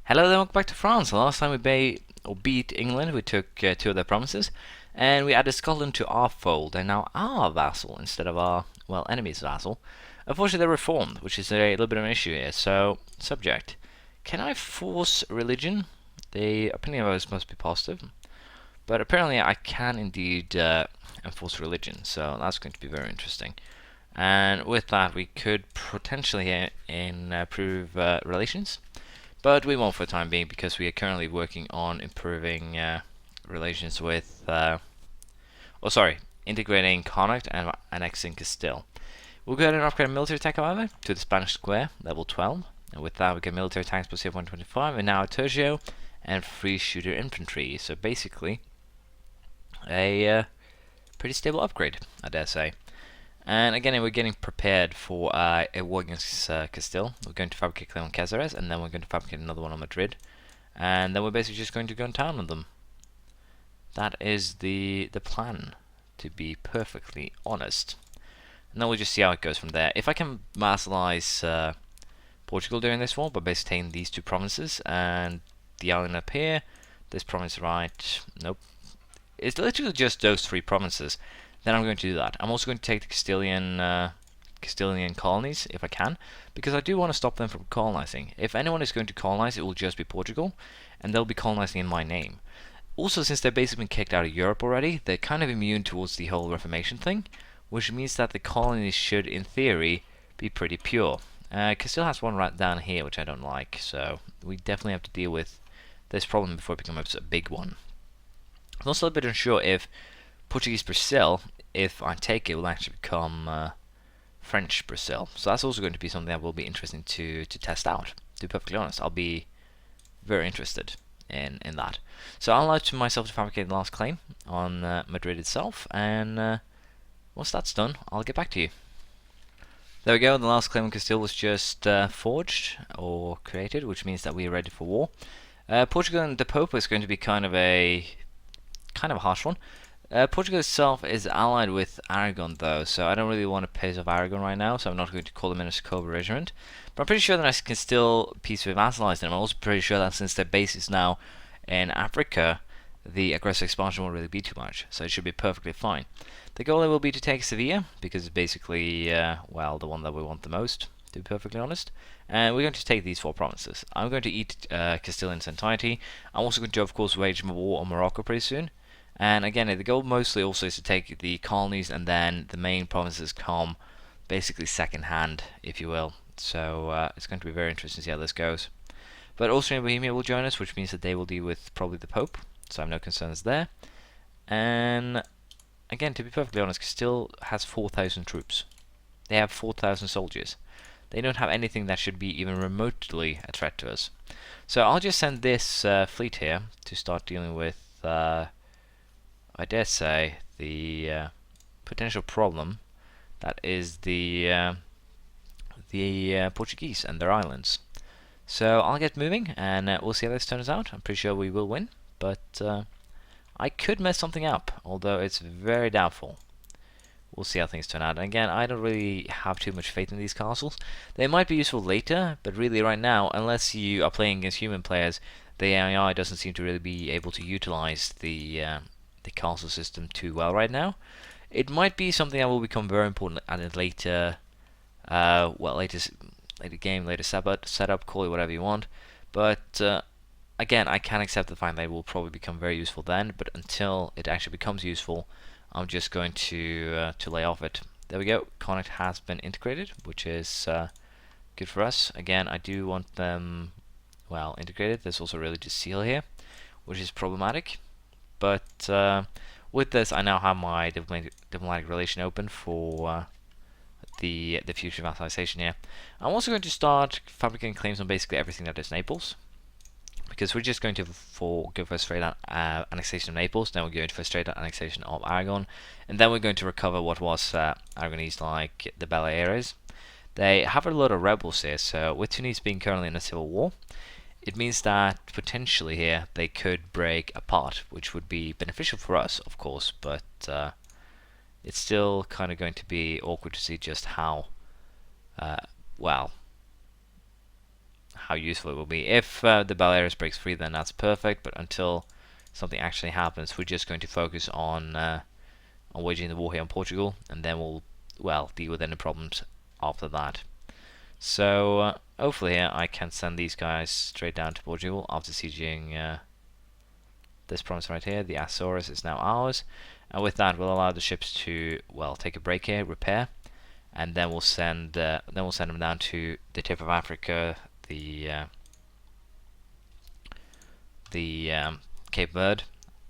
Hello there, welcome back to France. Last time we beat England, we took two of their provinces, and we added Scotland to our fold. They're now our vassal instead of our, well, enemy's vassal. Unfortunately, they're reformed, which is a little bit of an issue here. So, subject. Can I force religion? The opinion of us must be positive, but apparently I can indeed enforce religion, so that's going to be very interesting. And with that, we could potentially improve relations. But we won't for the time being because we are currently working on improving relations with, integrating Connacht and annexing Castile. We'll go ahead and upgrade military tech, however, to the Spanish Square, level 12. And with that, we get military tanks plus 125, and now a Tercio and free shooter infantry. So basically, a pretty stable upgrade, I dare say. And again, we're getting prepared for a war against Castile. We're going to fabricate Cleon Cazares, and then we're going to fabricate another one on Madrid. And then we're basically just going to go in town on them. That is the plan, to be perfectly honest. And then we'll just see how it goes from there. If I can vassalize Portugal during this war by basically taking these two provinces and the island up here, this province right, nope. It's literally just those three provinces. Then I'm going to do that. I'm also going to take the Castilian colonies, if I can, because I do want to stop them from colonizing. If anyone is going to colonize, it will just be Portugal, and they'll be colonizing in my name. Also, since they've basically been kicked out of Europe already, they're kind of immune towards the whole Reformation thing, which means that the colonies should, in theory, be pretty pure. Castile has one right down here, which I don't like, so we definitely have to deal with this problem before it becomes a big one. I'm also a bit unsure if Portuguese Brazil, if I take it, will actually become French Brazil. So that's also going to be something that will be interesting to test out. To be perfectly honest, I'll be very interested in that. So I'll allow to myself to fabricate the last claim on Madrid itself, and once that's done, I'll get back to you. There we go. The last claim on Castile was just forged or created, which means that we are ready for war. Portugal and the Pope is going to be kind of a harsh one. Portugal itself is allied with Aragon, though, so I don't really want to piss off Aragon right now, so I'm not going to call them in a Scoba regiment. But I'm pretty sure that I can still peacefully vassalize them. I'm also pretty sure that since their base is now in Africa, the aggressive expansion won't really be too much, so it should be perfectly fine. The goal will be to take Sevilla, because it's basically, well, the one that we want the most, to be perfectly honest. And we're going to take these four provinces. I'm going to eat Castile in its entirety. I'm also going to, of course, wage a war on Morocco pretty soon. And again, the goal mostly also is to take the colonies, and then the main provinces come basically second hand, if you will. So it's going to be very interesting to see how this goes. But Austria and Bohemia will join us, which means that they will deal with probably the Pope, so I have no concerns there. And again, to be perfectly honest, Castile has 4,000 troops. They have 4,000 soldiers. They don't have anything that should be even remotely a threat to us. So I'll just send this fleet here to start dealing with I dare say, the potential problem that is the Portuguese and their islands. So I'll get moving, and we'll see how this turns out. I'm pretty sure we will win, but I could mess something up, although it's very doubtful. We'll see how things turn out. And again, I don't really have too much faith in these castles. They might be useful later, but really right now, unless you are playing against human players, the AI doesn't seem to really be able to utilize the castle system too well right now. It might be something that will become very important at a later, later game, later setup, call it whatever you want. But again, I can accept the fact that it will probably become very useful then. But until it actually becomes useful, I'm just going to lay off it. There we go. Connacht has been integrated, which is good for us. Again, I do want them well integrated. There's also a religious seal here, which is problematic. But with this, I now have my diplomatic relation open for the future vassalization here. I'm also going to start fabricating claims on basically everything that is Naples, because we're just going to go for a straight annexation of Naples, then we're going for a straight annexation of Aragon, and then we're going to recover what was Aragonese, like the Baleares. They have a lot of rebels here, so with Tunis being currently in a civil war, it means that potentially here they could break apart, which would be beneficial for us, of course, but it's still kind of going to be awkward to see just how how useful it will be. If the Baleares breaks free, then that's perfect, but until something actually happens, we're just going to focus on waging the war here on Portugal, and then we'll, well, deal with any problems after that. So hopefully here I can send these guys straight down to Portugal after sieging this province right here. The Azores is now ours, and with that we'll allow the ships to, well, take a break here, repair, and then we'll send them down to the tip of Africa, the Cape Verde,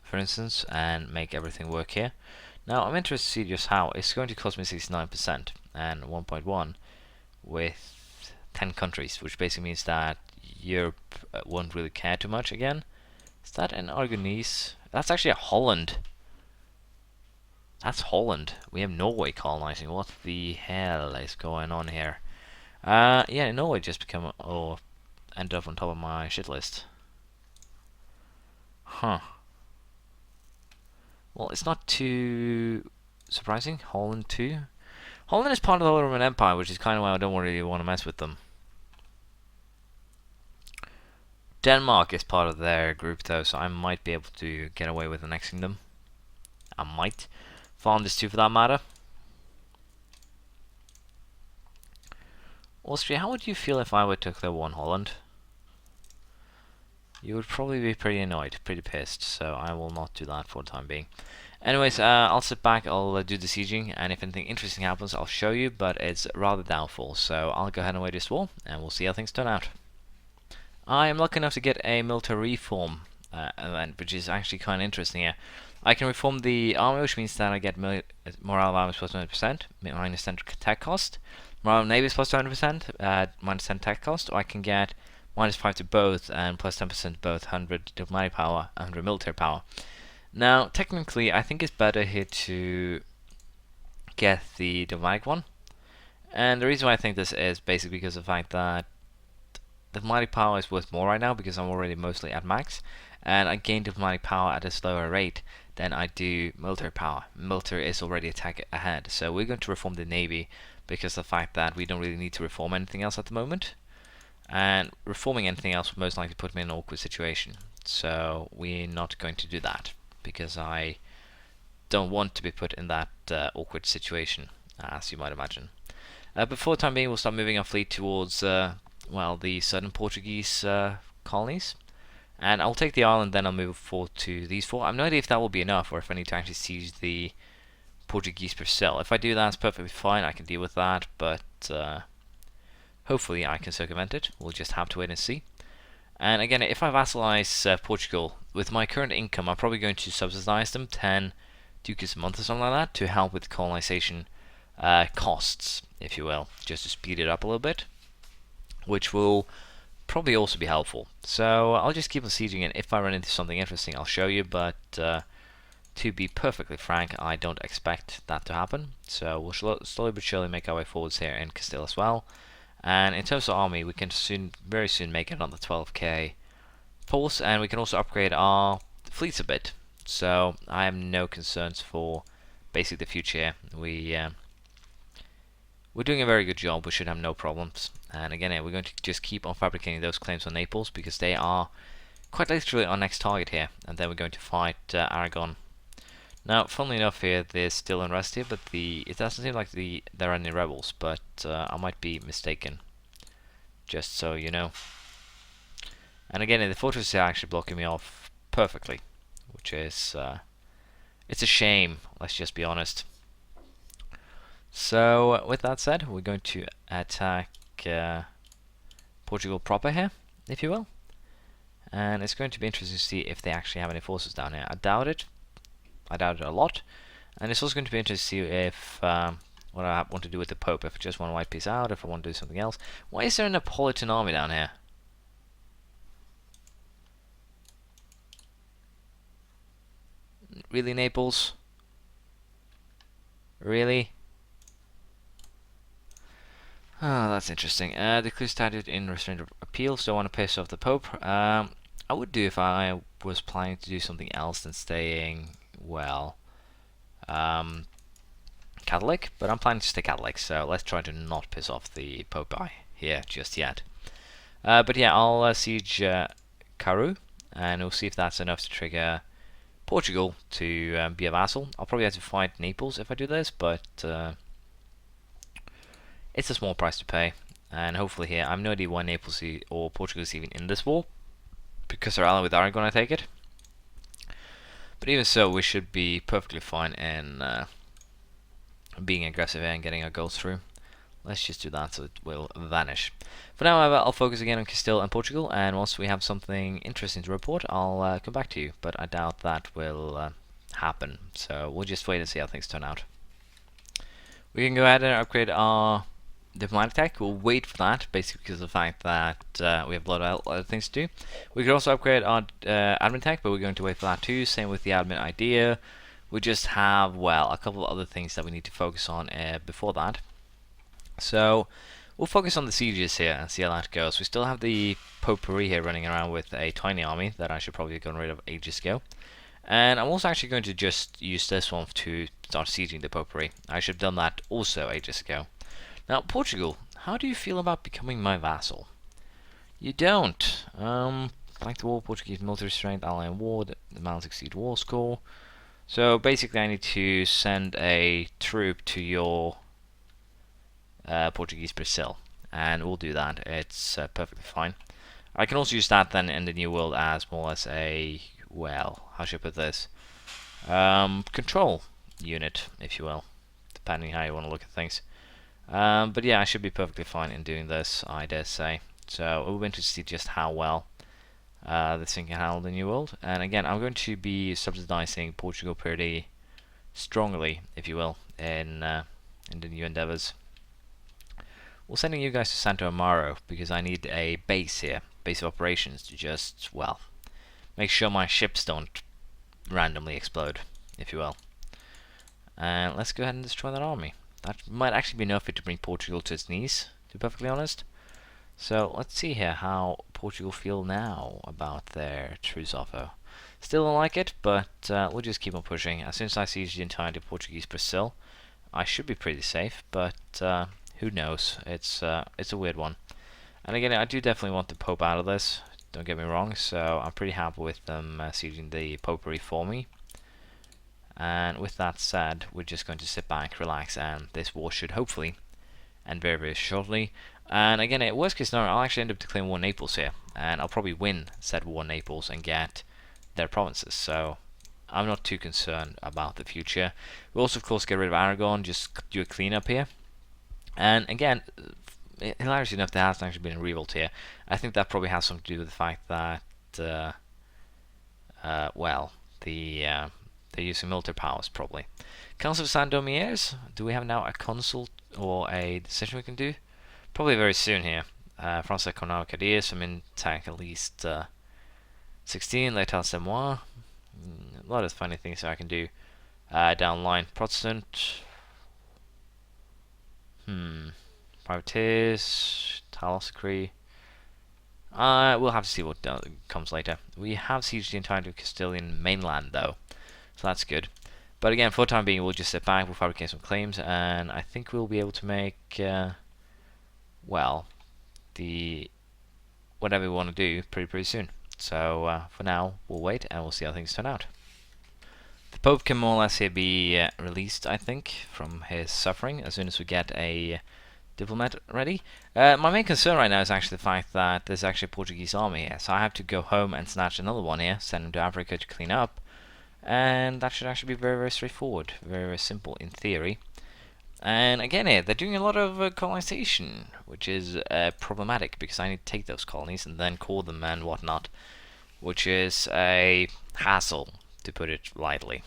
for instance, and make everything work here. Now I'm interested to see just how. It's going to cost me 69% and 1.1 with 10 countries, which basically means that Europe won't really care too much again. Is that an Aragonese? That's actually a Holland. That's Holland. We have Norway colonizing. What the hell is going on here? Yeah, Norway just become, or ended up on top of my shit list. Huh. Well, it's not too surprising. Holland too. Holland is part of the Roman Empire, which is kind of why I don't really want to mess with them. Denmark is part of their group though, so I might be able to get away with annexing them. I might. Flanders too, for that matter. Austria, how would you feel if I were to declare war on Holland? You would probably be pretty annoyed, pretty pissed, so I will not do that for the time being. Anyways, I'll sit back, I'll do the sieging, and if anything interesting happens, I'll show you, but it's rather doubtful, so I'll go ahead and wage this war, and we'll see how things turn out. I am lucky enough to get a military reform event, which is actually kind of interesting here. I can reform the army, which means that I get morale of armies plus 20%, minus 10 tech cost. Morale of navies plus 20%, minus 10 tech cost, or I can get minus 5 to both and plus 10% both 100 diplomatic power, 100 military power. Now, technically, I think it's better here to get the diplomatic one. And the reason why I think this is basically because of the fact that diplomatic power is worth more right now because I'm already mostly at max. And I gain diplomatic power at a slower rate than I do military power. Military is already attack ahead. So we're going to reform the navy because of the fact that we don't really need to reform anything else at the moment. And reforming anything else would most likely put me in an awkward situation. So we're not going to do that because I don't want to be put in that awkward situation, as you might imagine. But for the time being, we'll start moving our fleet towards, well, the southern Portuguese colonies. And I'll take the island, then I'll move forward to these four. I have no idea if that will be enough or if I need to actually siege the Portuguese per se. If I do that, it's perfectly fine. I can deal with that, but hopefully I can circumvent it. We'll just have to wait and see. And again, if I vassalize Portugal, with my current income, I'm probably going to subsidize them 10 ducats a month or something like that to help with colonization costs, if you will, just to speed it up a little bit, which will probably also be helpful. So I'll just keep on sieging it. If I run into something interesting, I'll show you, but to be perfectly frank, I don't expect that to happen. So we'll slowly but surely make our way forwards here in Castile as well. And in terms of army, we can very soon make it on the 12k force, and we can also upgrade our fleets a bit. So I have no concerns for basically the future here. We're doing a very good job. We should have no problems. And again, we're going to just keep on fabricating those claims on Naples because they are quite literally our next target here. And then we're going to fight Aragon. Now, funnily enough here, there's still unrest here, but it doesn't seem like there are any rebels, but I might be mistaken, just so you know. And again, the fortress are actually blocking me off perfectly, which is, it's a shame, let's just be honest. So, with that said, we're going to attack Portugal proper here, if you will. And it's going to be interesting to see if they actually have any forces down here. I doubt it. I doubt it a lot. And it's also going to be interesting to see if what I want to do with the Pope. If I just want to wipe peace out, if I want to do something else. Why is there a Napoleon army down here? Really, Naples? Really? Oh, that's interesting. The clue started in restraint of appeals. Don't want to piss off the Pope. I would do if I was planning to do something else than staying, well, Catholic. But I'm planning to stay Catholic, so let's try to not piss off the Pope here just yet. But yeah, I'll siege Caru, and we'll see if that's enough to trigger Portugal to be a vassal. I'll probably have to fight Naples if I do this, but it's a small price to pay. And hopefully here, I have no idea why Naples or Portugal is even in this war, because they're allied with Aragon, I take it. But even so, we should be perfectly fine in being aggressive here and getting our goals through. Let's just do that so it will vanish. For now, however, I'll focus again on Castile and Portugal, and once we have something interesting to report, I'll come back to you. But I doubt that will happen, so we'll just wait and see how things turn out. We can go ahead and upgrade our diplomatic tech. We'll wait for that, basically because of the fact that we have a lot of other things to do. We could also upgrade our admin tech, but we're going to wait for that too. Same with the admin idea. We just have, well, a couple of other things that we need to focus on before that. So we'll focus on the sieges here and see how that goes. We still have the potpourri here running around with a tiny army that I should probably have gotten rid of ages ago. And I'm also actually going to just use this one to start sieging the potpourri. I should have done that also ages ago. Now, Portugal, how do you feel about becoming my vassal? You don't. Like the war, Portuguese military strength, ally in war, the amount exceed war score. So basically I need to send a troop to your Portuguese Brazil, and we'll do that. It's perfectly fine. I can also use that then in the New World as more or less a, well, how should I put this? Control unit, if you will, depending how you want to look at things. But yeah, I should be perfectly fine in doing this, I dare say. So we're going to see just how well this thing can handle the New World. And again, I'm going to be subsidizing Portugal pretty strongly, if you will, in the new endeavors. We're sending you guys to Santo Amaro because I need a base here, base of operations, to just, well, make sure my ships don't randomly explode, if you will. And let's go ahead and destroy that army. That might actually be enough to bring Portugal to its knees, to be perfectly honest. So let's see here how Portugal feel now about their truce offer. Still don't like it, but we'll just keep on pushing. As soon as I siege the entirety of Portuguese Brazil, I should be pretty safe, but who knows? It's a weird one. And again, I do definitely want the Pope out of this, don't get me wrong, so I'm pretty happy with them sieging the potpourri for me. And with that said, we're just going to sit back, relax, and this war should hopefully end very, very shortly. And again, at worst case scenario, I'll actually end up declaring war on Naples here, and I'll probably win said war on Naples and get their provinces, so I'm not too concerned about the future. We'll also, of course, get rid of Aragon, just do a cleanup here. And again, hilariously enough, there hasn't actually been a revolt here. I think that probably has something to do with the fact that, well, they're using military powers, probably. Council of Saint-Dominguez, do we have now a consult or a decision we can do? Probably very soon here. France Economic Cadiz, I'm in tank at least 16, L'État c'est moi. A lot of funny things I can do down the line. Protestant. Privateers. Taloscry. We'll have to see what comes later. We have sieged the entirety of Castilian mainland though, so that's good. But again, for the time being, we'll just sit back, we'll fabricate some claims, and I think we'll be able to make, well, whatever we want to do pretty soon. So for now, we'll wait and we'll see how things turn out. The Pope can more or less here be released, I think, from his suffering as soon as we get a diplomat ready. My main concern right now is actually the fact that there's actually a Portuguese army here, so I have to go home and snatch another one here, send him to Africa to clean up, and that should actually be very, very straightforward, very, very simple in theory. And again here, they're doing a lot of colonization, which is problematic because I need to take those colonies and then core them and whatnot, which is a hassle, to put it lightly.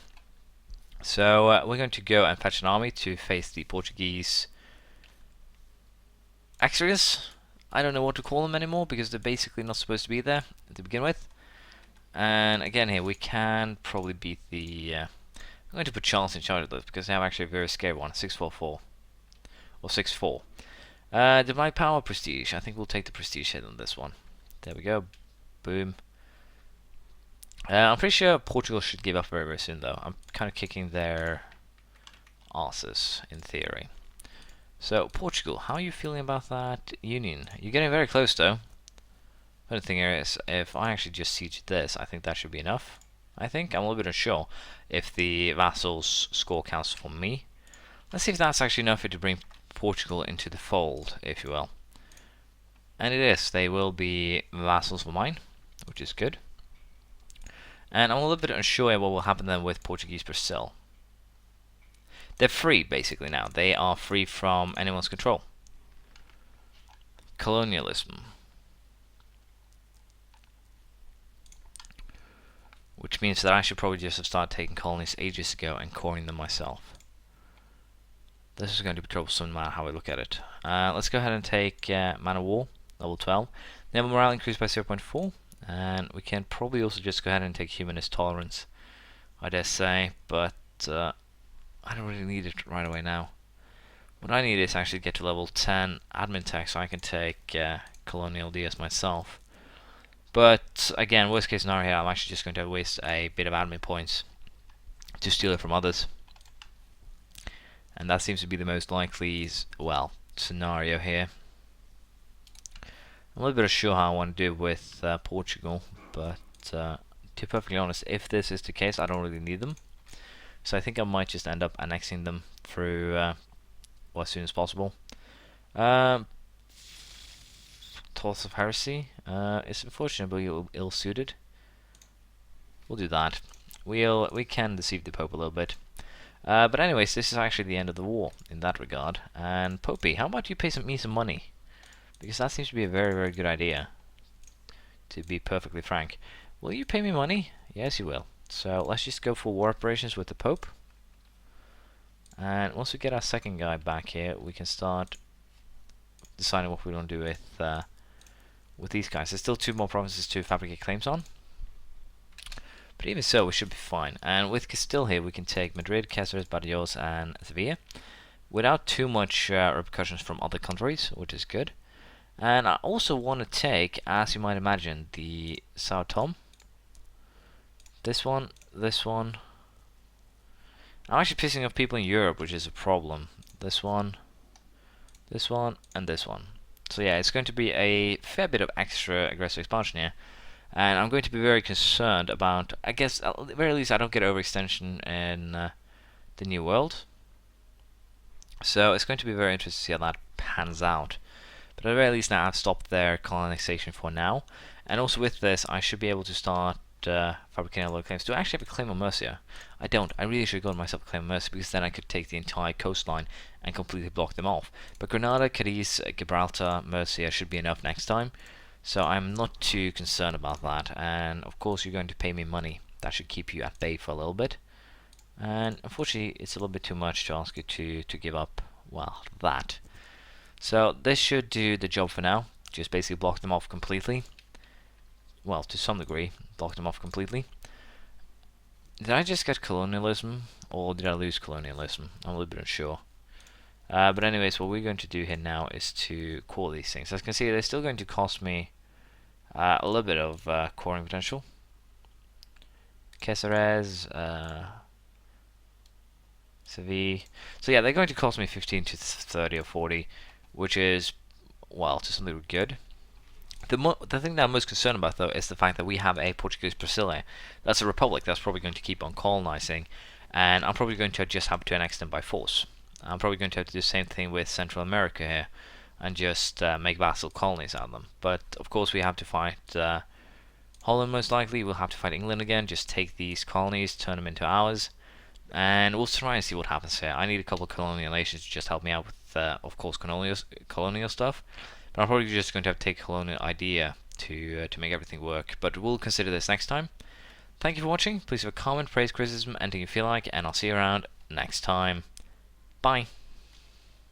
So we're going to go and fetch an army to face the Portuguese Extras. I don't know what to call them anymore because they're basically not supposed to be there to begin with. And again here, we can probably beat the... I'm going to put Charles in charge of this because they have actually a very scary one, 644. Or 64. Divine Power Prestige. I think we'll take the Prestige hit on this one. There we go. Boom. I'm pretty sure Portugal should give up very, very soon though. I'm kind of kicking their asses, in theory. So, Portugal, how are you feeling about that union? You're getting very close though. But the thing is, if I actually just siege this, I think that should be enough. I think. I'm a little bit unsure if the vassals score counts for me. Let's see if that's actually enough to bring Portugal into the fold, if you will. And it is. They will be vassals for mine, which is good. And I'm a little bit unsure what will happen then with Portuguese Brazil. They're free, basically, now. They are free from anyone's control. Colonialism. Which means that I should probably just have started taking colonies ages ago and coring them myself. This is going to be troublesome no matter how I look at it. Let's go ahead and take Man of War, level 12. Naval morale increased by 0.4. And we can probably also just go ahead and take humanist tolerance, I dare say, but I don't really need it right away now. What I need is actually get to level 10 admin tech so I can take colonial DS myself. But again, worst case scenario here, I'm actually just going to waste a bit of admin points to steal it from others. And that seems to be the most likely, well, scenario here. I'm a little bit unsure how I want to do it with Portugal, but to be perfectly honest, if this is the case, I don't really need them. So I think I might just end up annexing them through well, as soon as possible. Thoughts of Heresy is unfortunately ill-suited. We'll do that. We can deceive the Pope a little bit. But anyways, this is actually the end of the war in that regard. And Popey, how about you pay me some money? Because that seems to be a very, very good idea, to be perfectly frank. Will you pay me money? Yes, you will. So let's just go for war operations with the Pope. And once we get our second guy back here, we can start deciding what we want to do with these guys. There's still 2 more provinces to fabricate claims on. But even so, we should be fine. And with Castile here, we can take Madrid, Cáceres, Badajoz, and Sevilla without too much repercussions from other countries, which is good. And I also want to take, as you might imagine, the Sao Tome. This one. I'm actually pissing off people in Europe, which is a problem. This one, and this one. So yeah, it's going to be a fair bit of extra aggressive expansion here. And I'm going to be very concerned about, I guess, at the very least, I don't get overextension in the New World. So it's going to be very interesting to see how that pans out. But at the very least now I've stopped their colonization for now. And also with this I should be able to start fabricating local claims. Do I actually have a claim on Murcia? I don't. I really should go to myself a claim on Murcia, because then I could take the entire coastline and completely block them off. But Granada, Cadiz, Gibraltar, Murcia should be enough next time. So I'm not too concerned about that. And of course you're going to pay me money. That should keep you at bay for a little bit. And unfortunately it's a little bit too much to ask you to give up, well, that. So this should do the job for now. Just basically block them off completely. Well, to some degree, block them off completely. Did I just get colonialism, or did I lose colonialism? I'm a little bit unsure. But anyways, what we're going to do here now is to core these things. As you can see, they're still going to cost me a little bit of coring potential. Cáceres, Seville. So yeah, they're going to cost me 15 to 30 or 40, which is, well, to some degree good. The thing that I'm most concerned about, though, is the fact that we have a Portuguese Brazil. That's a republic that's probably going to keep on colonizing, and I'm probably going to just have to annex them by force. I'm probably going to have to do the same thing with Central America here, and just make vassal colonies out of them. But of course we have to fight Holland most likely. We'll have to fight England again, just take these colonies, turn them into ours, and we'll try and see what happens here. I need a couple of colonial nations to just help me out with, of course, colonial stuff. But I'm probably just going to have to take a colonial idea to make everything work. But we'll consider this next time. Thank you for watching. Please leave a comment, praise, criticism, anything you feel like, and I'll see you around next time. Bye.